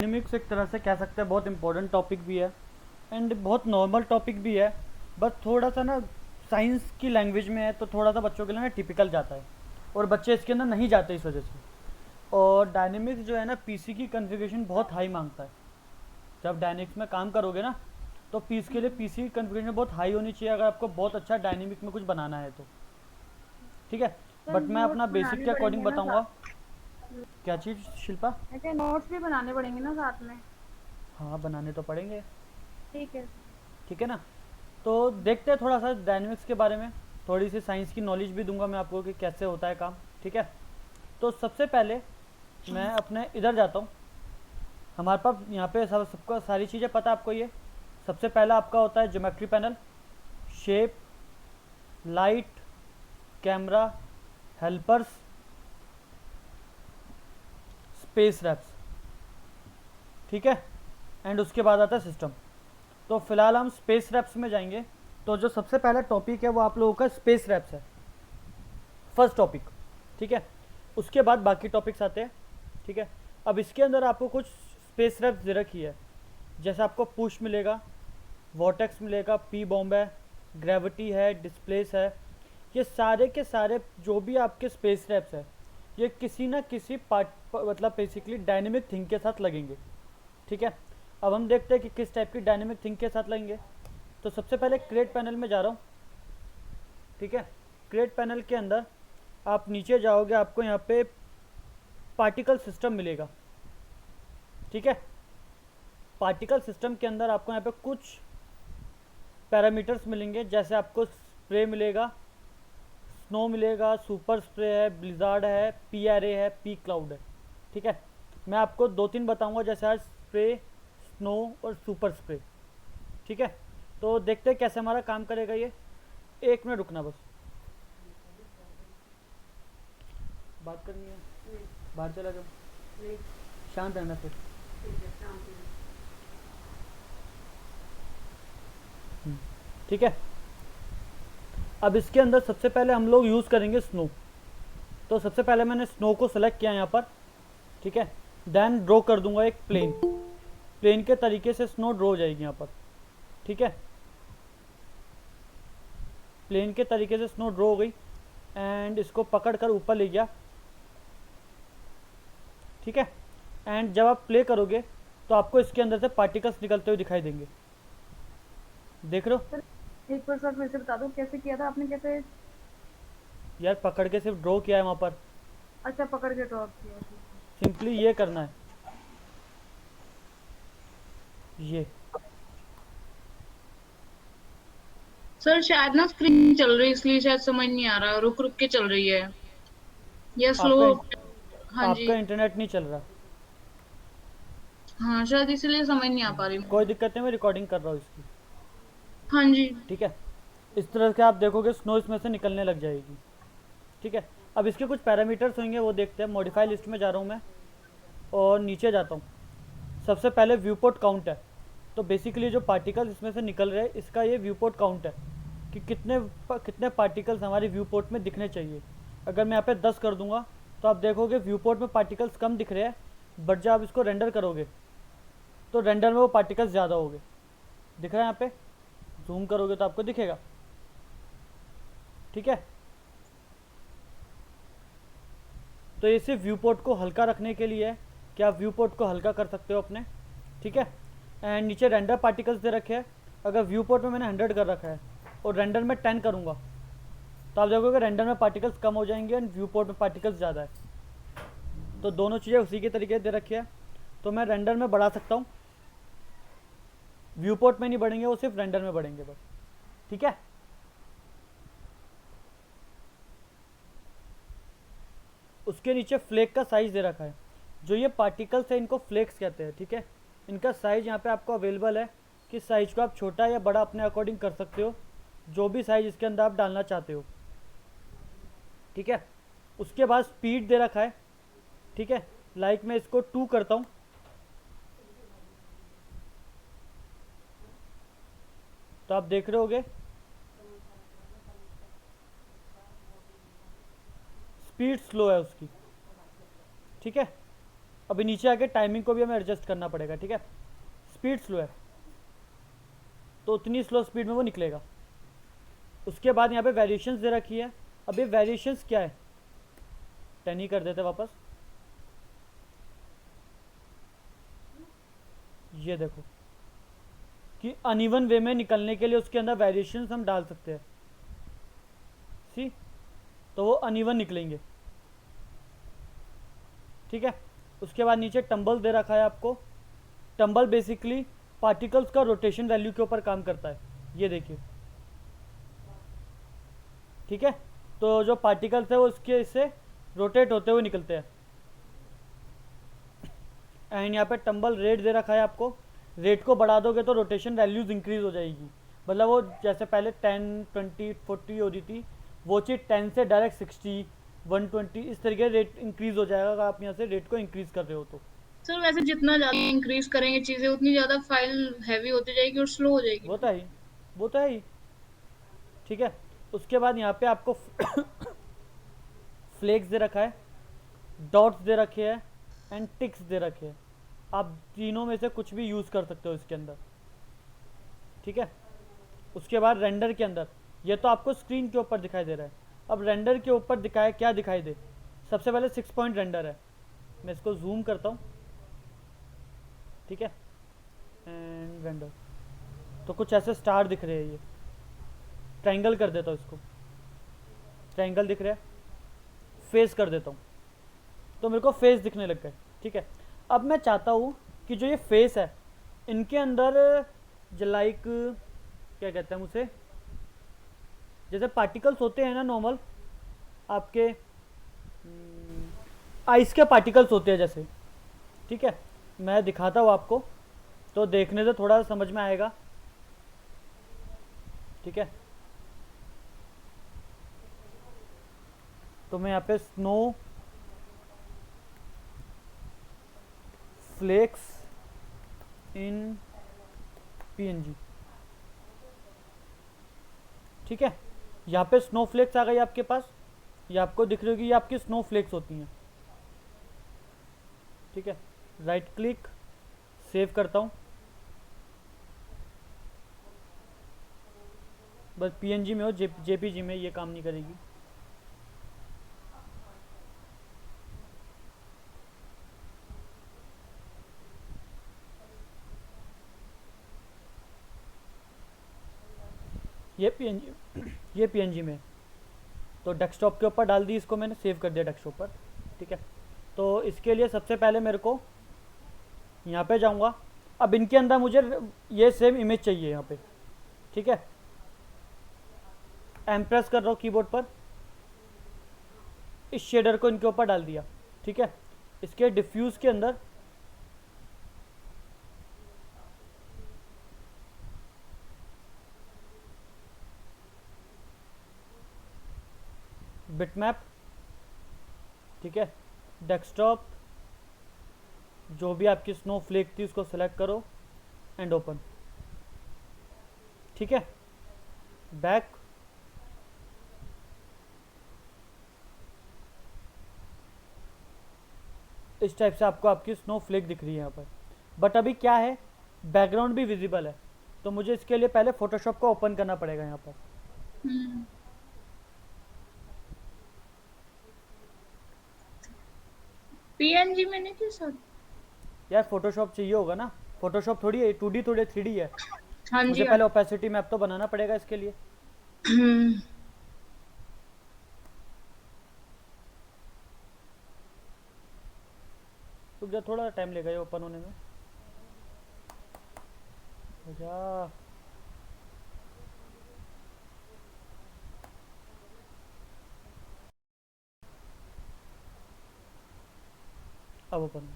Dynamics एक तरह से कह सकते हैं बहुत इंपॉर्टेंट टॉपिक भी है एंड बहुत नॉर्मल टॉपिक भी है। बस थोड़ा सा ना साइंस की लैंग्वेज में है तो थोड़ा सा बच्चों के लिए ना टिपिकल जाता है और बच्चे इसके अंदर नहीं जाते इस वजह से। और डायनेमिक्स जो है ना पीसी की कॉन्फ़िगरेशन बहुत हाई मांगता है। जब डायनेमिक्स में काम करोगे ना तो पीस के लिए पीसी की कॉन्फ़िगरेशन बहुत हाई होनी चाहिए अगर आपको बहुत अच्छा डायनेमिक में कुछ बनाना है तो। ठीक है, सर बट मैं अपना नोट्स बेसिक बनाने के अकॉर्डिंग पड़ेंगे ना साथ। बताऊंगा। क्या चीज़ शिल्पा? मैं क्या नोट्स भी बनाने पड़ेंगे ना साथ में। हाँ, बनाने तो पड़ेंगे। ठीक है। ठीक है ना। तो देखते हैं थोड़ा सा डायनेमिक्स के बारे में, थोड़ी सी साइंस की नॉलेज भी दूंगा मैं आपको कि कैसे होता है काम। ठीक है, तो सबसे पहले मैं अपने इधर जाता हूँ। हमारे पास यहाँ पे सबको सारी चीज़ें पता है आपको। ये सबसे पहला आपका होता है geometry panel, shape, light, camera, helpers, space warps. ठीक है, एंड उसके बाद आता है सिस्टम। तो फिलहाल हम स्पेस रैप्स में जाएंगे। तो जो सबसे पहला टॉपिक है वो आप लोगों का स्पेस रैप्स है, फर्स्ट टॉपिक। ठीक है, उसके बाद बाकी टॉपिक्स आते हैं। ठीक है, अब इसके अंदर आपको कुछ स्पेस रैप्स दे रखी है। जैसे आपको पुश मिलेगा, वॉटेक्स मिलेगा, पी बॉम्ब है, ग्रेविटी है, डिस्प्लेस है। ये सारे के सारे जो भी आपके स्पेस रैप्स है ये किसी ना किसी पार्ट मतलब बेसिकली डायनेमिक थिंग के साथ लगेंगे। ठीक है, अब हम देखते हैं कि किस टाइप की डायनेमिक थिंग के साथ लगेंगे। तो सबसे पहले क्रिएट पैनल में जा रहा हूँ। ठीक है, क्रिएट पैनल के अंदर आप नीचे जाओगे, आपको यहाँ पे पार्टिकल सिस्टम मिलेगा। ठीक है, पार्टिकल सिस्टम के अंदर आपको यहाँ पे कुछ पैरामीटर्स मिलेंगे। जैसे आपको स्प्रे मिलेगा, स्नो मिलेगा, सुपर स्प्रे है, ब्लिजार्ड है, पी एरे है, पी क्लाउड है। ठीक है, मैं आपको दो तीन बताऊंगा जैसे आज स्प्रे, स्नो और सुपर स्प्रे। ठीक है, तो देखते हैं कैसे हमारा काम करेगा ये। एक मिनट रुकना बस, बात करनी है, बाहर चला जाओ, शांत रहना फिर। ठीक है, अब इसके अंदर सबसे पहले हम लोग यूज़ करेंगे स्नो। तो सबसे पहले मैंने स्नो को सेलेक्ट किया यहाँ पर। ठीक है, देन ड्रॉ कर दूंगा एक प्लेन। प्लेन के तरीके से स्नो ड्रॉ हो जाएगी यहाँ पर। ठीक है, प्लेन के तरीके से स्नो ड्रॉ हो गई एंड इसको पकड़ कर ऊपर ले गया। ठीक है, एंड जब आप प्ले करोगे तो आपको इसके अंदर से पार्टिकल्स निकलते हुए दिखाई देंगे। देख रहे हो? सर एक बार सर फिर से बता दो कैसे किया था आपने, कैसे? यार पकड़ के सिर्फ ड्रॉ किया है वहाँ पर। अच्छा, पकड़ के ड्रॉप किया, ठीक है। सिंपली ये करना है, ये। सर शायद ना स्क्रीन चल रही है इसलिए शायद समझ नहीं आ रहा, रुक रुक के चल रही है या स्लो। आपका हाँ जी। आपका इंटरनेट नहीं चल रहा। हाँ शायद इसलिए समझ नहीं आ पा रही कोई मुझे। दिक्कत नहीं, मैं रिकॉर्डिंग कर रहा हूँ इसकी। हाँ जी। ठीक है, इस तरह से आप देखोगे स्नो इसमें से निकलने लग जाएगी। ठीक है, अब इसके कुछ पैरामीटर्स होंगे वो देखते हैं। मॉडिफाई लिस्ट में जा रहा हूँ मैं और नीचे जाता हूँ। सबसे पहले व्यू पोर्ट काउंट है। तो बेसिकली जो पार्टिकल्स इसमें से निकल रहे हैं इसका ये व्यू पोर्ट काउंट है कि कितने पार्टिकल्स हमारे व्यू पोर्ट में दिखने चाहिए। अगर मैं यहाँ पे 10 कर दूंगा तो आप देखोगे व्यू पोर्ट में पार्टिकल्स कम दिख रहे हैं, बट जब आप इसको रेंडर करोगे तो रेंडर में वो पार्टिकल्स ज़्यादा होंगे। दिख रहा है यहाँ पे? जूम करोगे तो आपको दिखेगा। ठीक है, तो ये सिर्फ व्यू पोर्ट को हल्का रखने के लिए है कि आप व्यू पोर्ट को हल्का कर सकते हो अपने। ठीक है, एंड नीचे रेंडर पार्टिकल्स दे रखे हैं। अगर व्यू पोर्ट में मैंने 100 कर रखा है और रेंडर में 10 करूँगा तो आप देखोगे रेंडर में पार्टिकल्स कम हो जाएंगे एंड व्यू पोर्ट में पार्टिकल्स ज़्यादा है। तो दोनों चीज़ें उसी के तरीके दे रखी है। तो मैं रेंडर में बढ़ा सकता हूँ, व्यू पोर्ट में नहीं बढ़ेंगे, वो सिर्फ रेंडर में बढ़ेंगे बस। ठीक है, उसके नीचे फ्लेक का साइज़ दे रखा है। जो ये पार्टिकल्स है इनको फ्लेक्स कहते हैं। ठीक है, इनका साइज़ यहाँ पे आपको अवेलेबल है कि साइज़ को आप छोटा या बड़ा अपने अकॉर्डिंग कर सकते हो, जो भी साइज़ इसके अंदर आप डालना चाहते हो। ठीक है, उसके बाद स्पीड दे रखा है। ठीक है, लाइक मैं इसको 2 करता हूँ तो आप देख रहे होगे स्पीड स्लो है उसकी। ठीक है, अभी नीचे आके टाइमिंग को भी हमें एडजस्ट करना पड़ेगा, ठीक है। स्पीड स्लो है तो उतनी स्लो स्पीड में वो निकलेगा। उसके बाद यहाँ पे वेरिएशंस दे रखी है। अब ये वेरिएशंस क्या है, 10 ही कर देते वापस। ये देखो कि अनइवन वे में निकलने के लिए उसके अंदर वेरिएशंस हम डाल सकते हैं, सी, तो वो अनइवन निकलेंगे, ठीक है। उसके बाद नीचे टम्बल दे रखा है आपको। टम्बल बेसिकली पार्टिकल्स का रोटेशन वैल्यू के ऊपर काम करता है, ये देखिए, ठीक है। तो जो पार्टिकल्स है वो उसके इससे रोटेट होते हुए निकलते हैं। एंड यहाँ पे टम्बल रेट दे रखा है आपको। रेट को बढ़ा दोगे तो रोटेशन वैल्यूज इंक्रीज हो जाएगी, मतलब वो जैसे पहले 10, 20, 40 हो रही थी, वो चीज़ 10 से डायरेक्ट 60, 120 इस तरीके रेट इंक्रीज हो जाएगा अगर आप यहाँ से रेट को इंक्रीज कर रहे हो तो। सर वैसे जितना ज्यादा इंक्रीज करेंगे चीजें उतनी ज्यादा फाइल हैवी होती जाएगी और स्लो हो जाएगी वो ना। तो है ही, वो तो है ही, ठीक है। उसके बाद यहाँ पे आपको फ्लेक्स दे रखा है, डॉट्स दे रखे हैं एंड टिक्स दे रखे हैं। आप तीनों में से कुछ भी यूज़ कर सकते हो इसके अंदर, ठीक है। उसके बाद रेंडर के अंदर ये तो आपको स्क्रीन के ऊपर दिखाई दे रहा है। अब रेंडर के ऊपर दिखाए क्या दिखाई दे, सबसे पहले 6 पॉइंट रेंडर है। मैं इसको जूम करता हूँ, ठीक है, एंड रेंडर, तो कुछ ऐसे स्टार दिख रहे हैं। ये ट्रायंगल कर देता हूँ इसको, ट्रायंगल दिख रहा है। फेस कर देता हूँ तो मेरे को फेस दिखने लग गए, ठीक है। अब मैं चाहता हूँ कि जो ये फेस है इनके अंदर लाइक क्या कहते हैं उसे, जैसे पार्टिकल्स होते हैं ना नॉर्मल आपके आइस के पार्टिकल्स होते हैं जैसे, ठीक है। मैं दिखाता हूँ आपको तो देखने से थोड़ा समझ में आएगा, ठीक है। तो मैं यहाँ पे स्नो फ्लेक्स इन पीएनजी, ठीक है। यहाँ पे स्नोफ्लेक्स आ गई आपके पास, ये आपको दिख रही होगी, ये आपकी स्नोफ्लेक्स होती हैं, ठीक है। राइट क्लिक, सेव करता हूँ, बस पीएनजी में हो, जेपीजी में ये काम नहीं करेगी। ये पीएनजी में, तो डेस्कटॉप के ऊपर डाल दी इसको मैंने, सेव कर दिया डेस्कटॉप पर, ठीक है। तो इसके लिए सबसे पहले मेरे को यहाँ पे जाऊँगा। अब इनके अंदर मुझे ये सेम इमेज चाहिए यहाँ पे, ठीक है। एम प्रेस कर रहा हूँ कीबोर्ड पर, इस शेडर को इनके ऊपर डाल दिया, ठीक है। इसके डिफ्यूज़ के अंदर बिटमैप, ठीक है। डेस्कटॉप, जो भी आपकी स्नोफ्लेक थी उसको सेलेक्ट करो एंड ओपन, ठीक है। बैक, इस टाइप से आपको आपकी स्नोफ्लेक दिख रही है यहाँ पर। बट अभी क्या है, बैकग्राउंड भी विजिबल है, तो मुझे इसके लिए पहले फोटोशॉप को ओपन करना पड़ेगा यहाँ पर। पीएनजी में नहीं थी सर? यार फोटोशॉप चाहिए होगा ना, फोटोशॉप थोड़ी है 2D, थोड़ी 3D है। हाँ मुझे जी पहले ओपेसिटी मैप तो बनाना पड़ेगा इसके लिए। हम्म, रुक जा, थोड़ा टाइम लेगा ये ओपन होने में। हो जा, अब ओपन।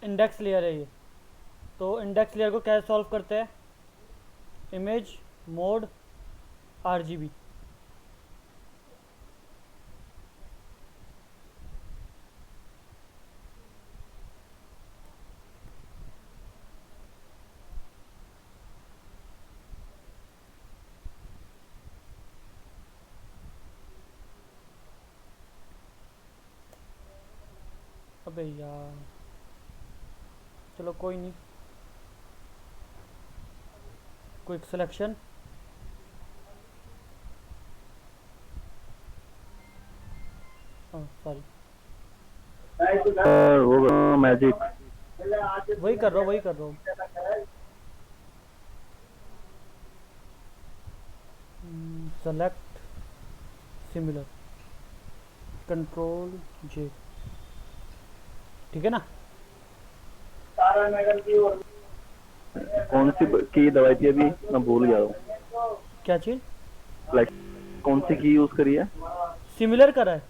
इंडेक्स लेयर है ये। तो इंडेक्स लेयर को कैसे सॉल्व करते हैं? Image mode RGB। अबे यार, चलो कोई नहीं। क्विक सिलेक्शन, सॉरी, वो मैजिक वही कर रहा हूँ। सेलेक्ट सिमिलर, कंट्रोल J, ठीक है ना? कौन सी की दवाई थी अभी, मैं भूल गया हूँ। क्या चीज़? लाइक कौन सी की यूज करी है? सिमिलर करा है।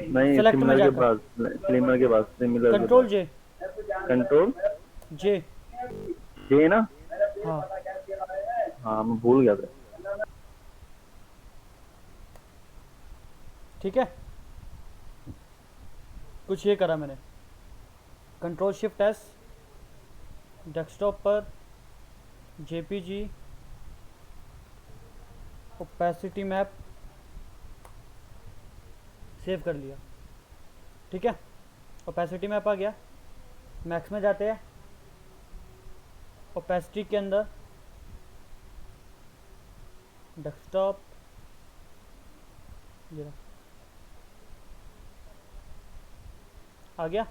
नहीं, Select में सिमिलर के जाकर। बाद, सिमिलर के बाद, similar control J। Control J, जे ना? हाँ। हाँ, मैं भूल गया था। ठीक है, कुछ ये करा मैंने। कंट्रोल शिफ्ट S, डेस्कटॉप पर JPG, ओपेसिटी मैप सेव कर लिया। ठीक है, ओपेसिटी मैप आ गया। मैक्स में जाते हैं, ओपेसिटी के अंदर डेस्कटॉप, ये रहा, आ गया।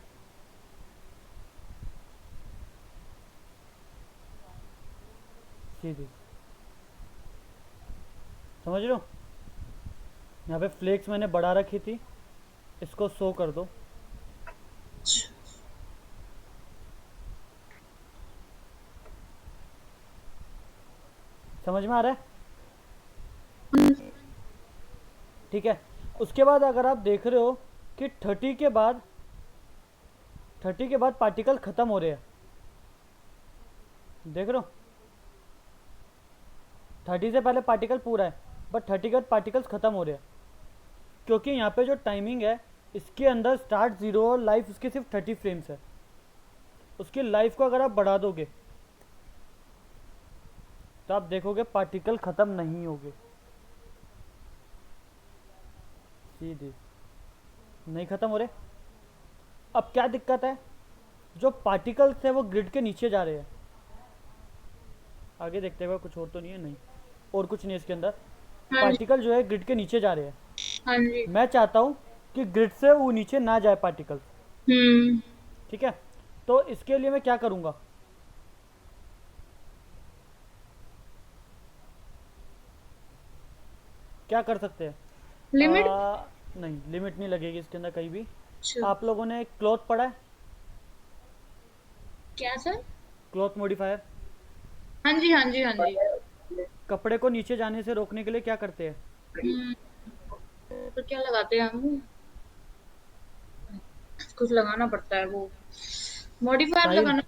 सीधी समझ लो, यहाँ पे फ्लेक्स मैंने बढ़ा रखी थी, इसको 100 कर दो। समझ में आ रहा है? ठीक है, उसके बाद अगर आप देख रहे हो कि 30 के बाद पार्टिकल खत्म हो रहे हैं, देख रहे हो? 30 से पहले पार्टिकल पूरा है, बट 30 के बाद पार्टिकल्स खत्म हो रहे हैं, क्योंकि यहाँ पे जो टाइमिंग है इसके अंदर स्टार्ट 0 और लाइफ उसकी सिर्फ 30 फ्रेम्स है। उसकी लाइफ को अगर आप बढ़ा दोगे तो आप देखोगे पार्टिकल ख़त्म नहीं होंगे। सीधे नहीं ख़त्म हो रहे। अब क्या दिक्कत है, जो पार्टिकल्स है वो ग्रिड के नीचे जा रहे हैं। आगे देखते हुए, कुछ और तो नहीं है? नहीं, और कुछ नहीं है इसके अंदर। हाँ जी, पार्टिकल जो है ग्रिड के नीचे जा रहे हैं। हाँ जी। मैं चाहता हूँ कि ग्रिड से वो नीचे ना जाए पार्टिकल। हम्म। ठीक है, तो इसके लिए मैं क्या करूँगा, क्या कर सकते हैं? लिमिट? नहीं, लिमिट नहीं लगेगी इसके अंदर कहीं भी। अच्छा, आप लोगों ने क्लॉथ पढ़ा है? क्या सर? Cloth modifier. हाँ जी, हाँ जी, हाँ जी। कपड़े को नीचे जाने से रोकने के लिए क्या करते हैं? हम्म, तो क्या लगाते हैं हम? कुछ लगाना पड़ता है वो, मॉडिफायर साहिल, लगाना।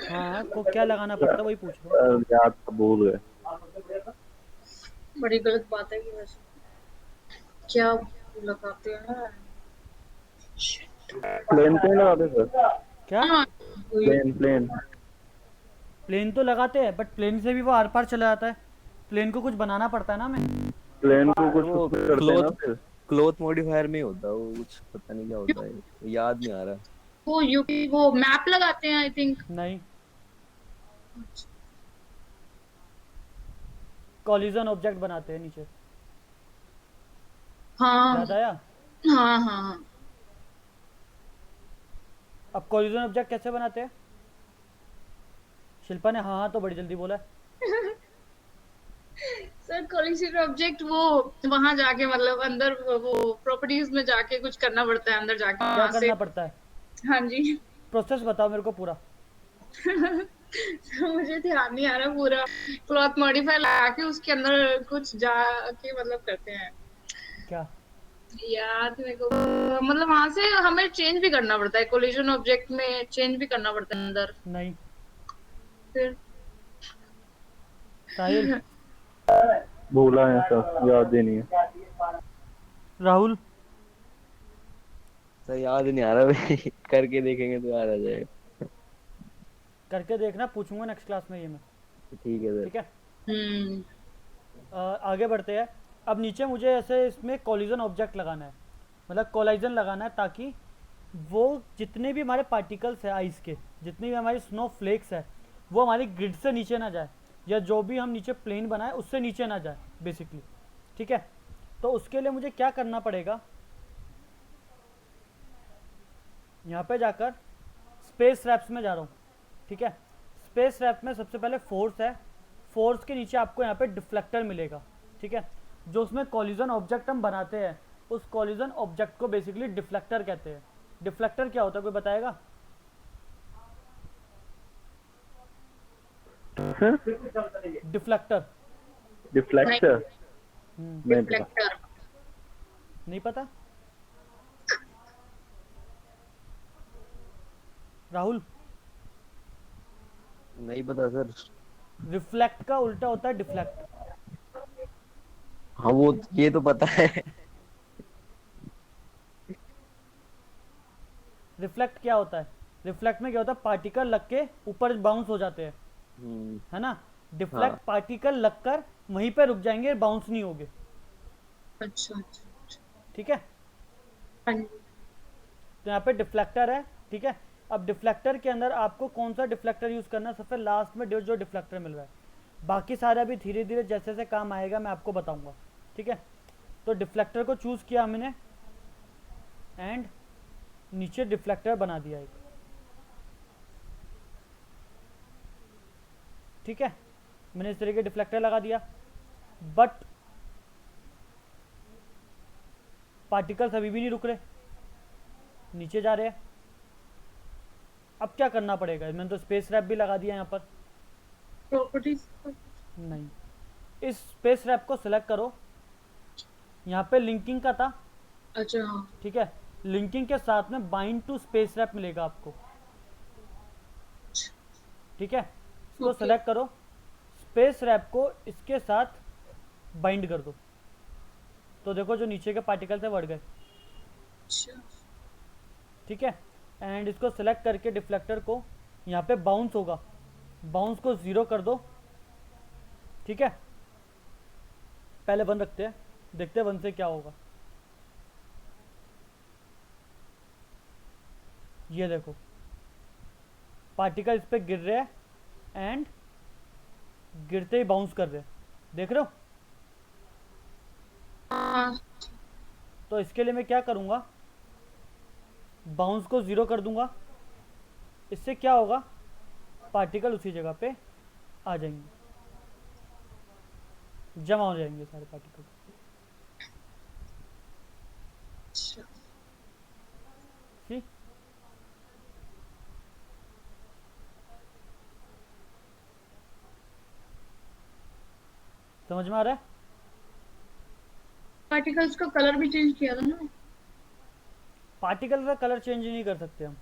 हाँ को क्या लगाना पड़ता है वही पूछ रहा हूँ। याद तो भूल गए। बड़ी गलत बात है कि वैसे क्या लगाते हैं। प्लेन तो नहीं लगाते सर? क्या? हाँ, प्लेन प्लेन तो लगाते हैं, बट प्लेन से भी वो आर पार चला जाता है। प्लेन को कुछ बनाना पड़ता है ना हमें। प्लेन को कुछ वो उसमें करते हैं ना क्लोथ फिर। क्लोथ मॉडिफायर में ही होता है वो, कुछ पता नहीं क्या होता है, याद नहीं आ रहा। वो मैप लगाते हैं आई थिंक। नहीं, कॉलिजन ऑब्जेक्ट बनाते हैं नीचे। हाँ, याद आया? हाँ, हाँ। अब कॉलिजन ऑब्जेक्ट कैसे बनाते हैं? शिल्पा ने हाँ हाँ तो बड़ी जल्दी बोला है। सर कोलिशन ऑब्जेक्ट वो वहां जाके मतलब अंदर वो प्रॉपर्टीज में जाके कुछ करना पड़ता है, अंदर जाके क्या वहां से। करना पड़ता है? हाँ जी। प्रोसेस बताओ मेरे को पूरा। मुझे ध्यान नहीं आ रहा पूरा। क्लॉथ मॉडिफायर लगा के उसके अंदर कुछ जाके मतलब करते हैं। क्या? याद मेरे को, मतलब वहां से हमें चेंज भी करना पड़ता है, कोलिजन ऑब्जेक्ट में चेंज भी करना पड़ता है अंदर नहीं। फिर। साहिल। भूला है सर, याद ही नहीं है। राहुल। सर याद नहीं आ रहा भाई। करके देखेंगे तो याद आ जाएगा। करके देखना, पूछूंगा नेक्स्ट क्लास में ये मैं। ठीक है सर। ठीक है। हम्म। आगे बढ़ते हैं। अब नीचे मुझे ऐसे इसमें कोलिजन ऑब्जेक्ट लगाना है, मतलब कोलाइजन लगाना है, ताकि वो जितने भी हमारे पार्टिकल्स हैं आइस के, जितनी भी हमारी स्नो फ्लेक्स है, वो हमारी ग्रिड से नीचे ना जाए, या जो भी हम नीचे प्लेन बनाए उससे नीचे ना जाए बेसिकली। ठीक है। तो उसके लिए मुझे क्या करना पड़ेगा, यहाँ पे जाकर स्पेस रैप्स में जा रहा हूँ। ठीक है। स्पेस रैप में सबसे पहले फोर्स है, फोर्स के नीचे आपको यहाँ पे डिफ्लेक्टर मिलेगा। ठीक है। जो उसमें कॉलिजन ऑब्जेक्ट हम बनाते हैं, उस कॉलिजन ऑब्जेक्ट को बेसिकली डिफ्लेक्टर कहते हैं। डिफ्लेक्टर क्या होता है, कोई बताएगा? डिफ्लेक्टर। डिफ्लेक्टर। नहीं पता। रिफ्लेक्टर। नहीं पता? राहुल। नहीं पता सर। रिफ्लेक्ट का उल्टा होता है डिफ्लेक्ट। हाँ वो ये तो पता है। रिफ्लेक्ट क्या होता है? रिफ्लेक्ट में क्या होता है, पार्टिकल लग के ऊपर बाउंस हो जाते हैं, हम्म। है ना। डिफ्लेक्ट हाँ। पार्टिकल लगकर वहीं पे रुक जाएंगे, बाउंस नहीं होंगे। अच्छा अच्छा। ठीक है। हाँ जी। तो यहाँ पे डिफ्लेक्टर है। ठीक है। अब डिफ्लेक्टर के अंदर आपको कौन सा डिफ्लेक्टर यूज़ करना है, सबसे लास्ट में जो डिफ्लेक्टर मिल रहा है। बाकी सारे अभी धीरे धीरे जैसे जैसे काम आएगा मैं आपको बताऊंगा। ठीक है। तो डिफ्लेक्टर को चूज़ किया हमने, एंड नीचे डिफ्लेक्टर बना दिया एक। ठीक है। मैंने इस तरीके डिफ्लेक्टर लगा दिया, बट पार्टिकल्स अभी भी नहीं रुक रहे, नीचे जा रहे हैं। अब क्या करना पड़ेगा, मैंने तो स्पेस रैप भी लगा दिया यहाँ पर। प्रॉपर्टीज। नहीं, इस स्पेस रैप को सिलेक्ट करो, यहाँ पे लिंकिंग का था। अच्छा हाँ। ठीक है। लिंकिंग के साथ में बाइंड टू स्पेस रैप मिलेगा आपको। ठीक है। इसको Okay. सेलेक्ट करो, स्पेस रैप को इसके साथ बाइंड कर दो, तो देखो जो नीचे के पार्टिकल थे बढ़ गए। अच्छा। ठीक है। एंड इसको सेलेक्ट करके डिफ्लेक्टर को यहाँ पे बाउंस होगा, बाउंस को 0 कर दो। ठीक है। पहले 1 रखते हैं, देखते हैं 1 से क्या होगा। ये देखो पार्टिकल इस पे गिर रहे हैं, एंड गिरते ही बाउंस कर रहे हैं, देख रहे हो। हाँ। तो इसके लिए मैं क्या करूँगा, बाउंस को 0 कर दूंगा। इससे क्या होगा, पार्टिकल उसी जगह पे आ जाएंगे, जमा हो जाएंगे सारे पार्टिकल। अच्छा। ठीक। समझ में आ रहा है? पार्टिकल्स का कलर भी चेंज किया था ना। पार्टिकल का कलर चेंज नहीं कर सकते हम।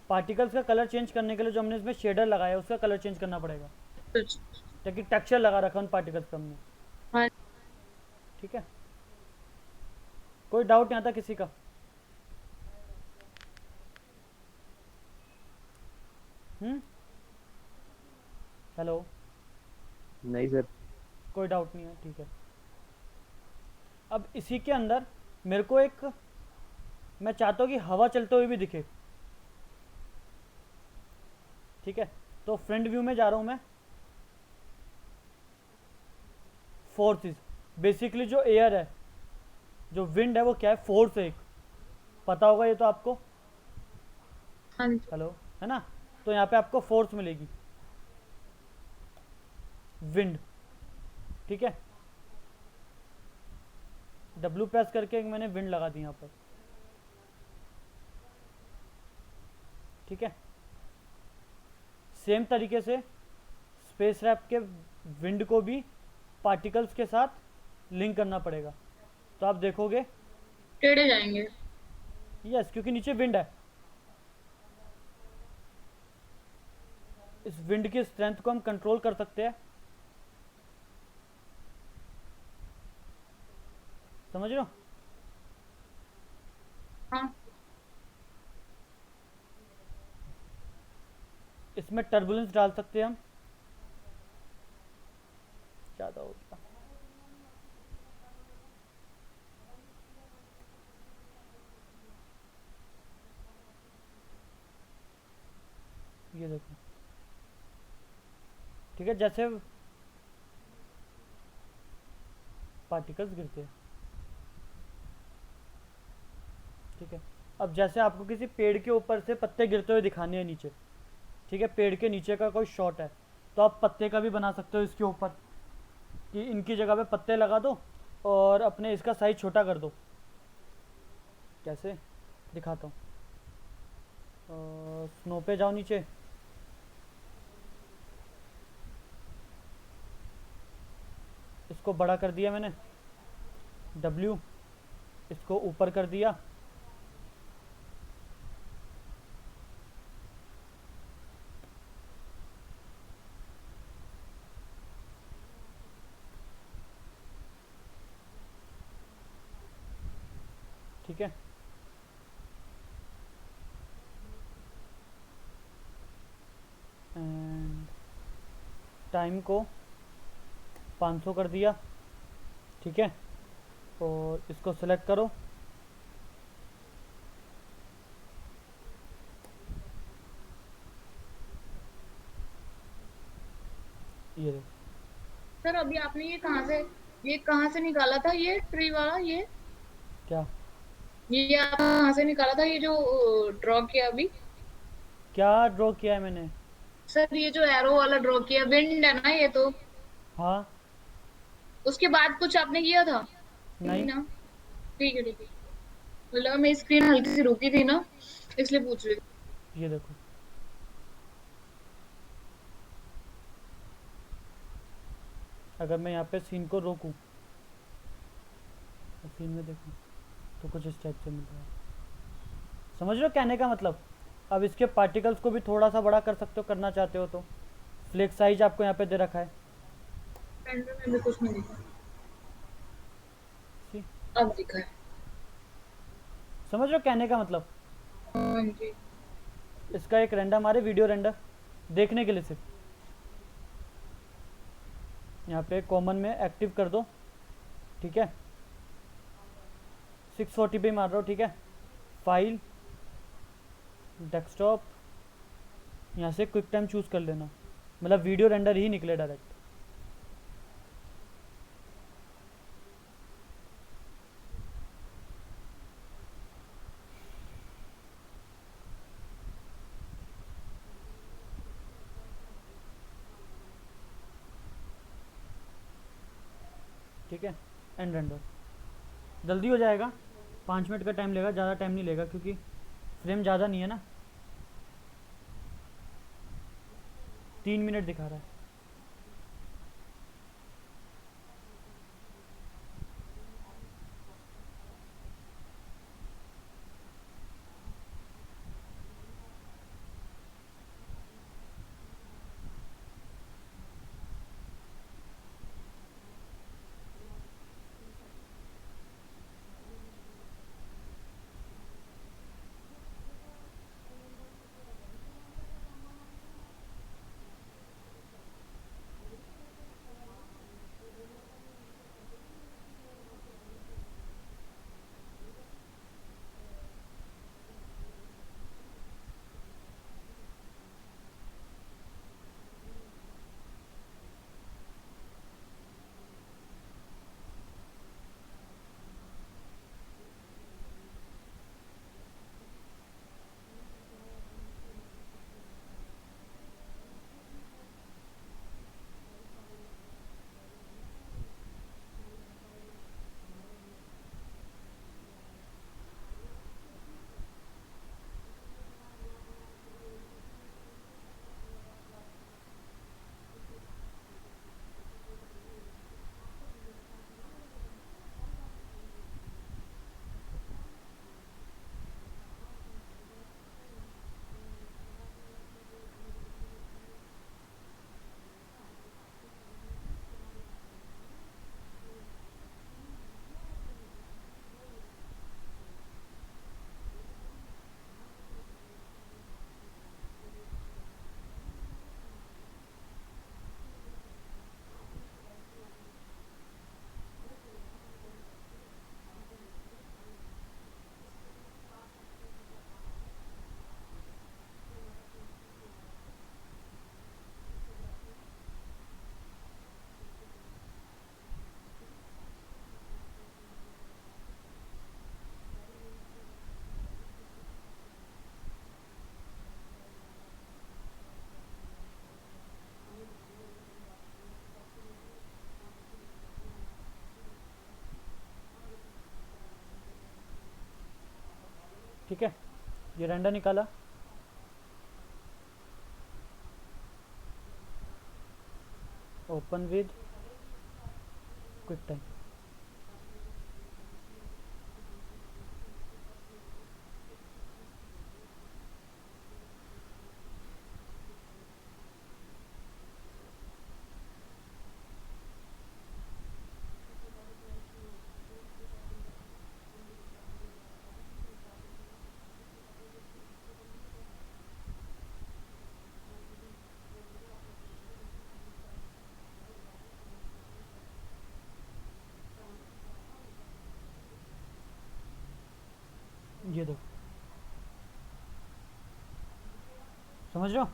पार्टिकल्स का कलर चेंज करने के लिए जो हमने इसमें शेडर लगाया है उसका कलर चेंज करना पड़ेगा, अच्छा। ताकि टेक्सचर लगा रखा उन पार्टिकल्स का हमने। हाँ। ठीक है। कोई डाउट नहीं आता किसी का? हेलो। नहीं सर। कोई डाउट नहीं है, ठीक है। अब इसी के अंदर मेरे को एक, मैं चाहता हूँ कि हवा चलते हुए भी दिखे। ठीक है। तो फ्रंट व्यू में जा रहा हूँ मैं। फोर्सेस, बेसिकली जो एयर है, जो विंड है, वो क्या है, फोर्स है एक, पता होगा ये तो आपको। हाँ जी। हेलो, है ना। तो यहाँ पे आपको फोर्स मिलेगी, विंड। ठीक है। W प्रेस करके मैंने विंड लगा दी यहाँ पर। ठीक है। सेम तरीके से स्पेस रैप के विंड को भी पार्टिकल्स के साथ लिंक करना पड़ेगा। तो आप देखोगे टेढ़े जाएंगे। यस, क्योंकि नीचे विंड है। इस विंड की स्ट्रेंथ को हम कंट्रोल कर सकते हैं, समझ रहे हो? हाँ इसमें टर्बुलेंस डाल सकते हैं हम, ज़्यादा हो गया। ये देखो, ठीक है, जैसे पार्टिकल्स गिरते हैं, ठीक है। अब जैसे आपको किसी पेड़ के ऊपर से पत्ते गिरते हुए दिखाने हैं नीचे, ठीक है, पेड़ के नीचे का कोई शॉट है, तो आप पत्ते का भी बना सकते हो इसके ऊपर, कि इनकी जगह पे पत्ते लगा दो और अपने इसका साइज छोटा कर दो। कैसे दिखाता हूँ, स्नो पे जाओ नीचे, इसको बड़ा कर दिया मैंने, W, इसको ऊपर कर दिया, ठीक है। एंड टाइम को 500 कर दिया, ठीक है, और इसको सेलेक्ट करो, ये देखो। सर अभी आपने ये कहाँ से निकाला था, ये ट्री वाला, क्या ये आप कहाँ से निकाला था, ये जो ड्रॉ किया अभी? क्या ड्रॉ किया है मैंने? सर ये जो एरो वाला ड्रॉ किया, विंड है ना ये तो? हाँ। उसके बाद कुछ आपने किया था? नहीं नहीं। ना? ठीक है ठीक है। मतलब मेरी स्क्रीन हल्की सी रुकी थी ना, इसलिए पूछ रही थी। ये देखो, अगर मैं यहाँ पे सीन को रोकूं, सीन में देखूं, तो कुछ इस टाइप से मिल रहा है, समझ रहे हो कहने का मतलब? अब इसके पार्टिकल्स को भी थोड़ा सा बड़ा कर सकते हो, करना चाहते हो तो। फ्लेक साइज आपको यहाँ पे दे रखा है, रेंडर में भी कुछ नहीं दिखा, सी, अब दिखा है। समझ रहे हो कहने का मतलब? हाँ जी। इसका एक रेंडर हमारे वीडियो रेंडर देखने के लिए सिर्फ, यहाँ पे कॉमन में एक्टिव कर दो, ठीक है, 640 पे मार रहा हूँ, ठीक है, फाइल, डेस्कटॉप, यहाँ से क्विक टाइम चूज़ कर लेना, मतलब वीडियो रेंडर ही निकले डायरेक्ट। ठीक है, एंड रेंडर जल्दी हो जाएगा, 5 मिनट का टाइम लेगा, ज़्यादा टाइम नहीं लेगा क्योंकि फ्रेम ज़्यादा नहीं है ना, 3 मिनट दिखा रहा है। ठीक है, ये रेंडर निकाला, ओपन विद क्विक टाइम। ये देखो, समझ रहे हो?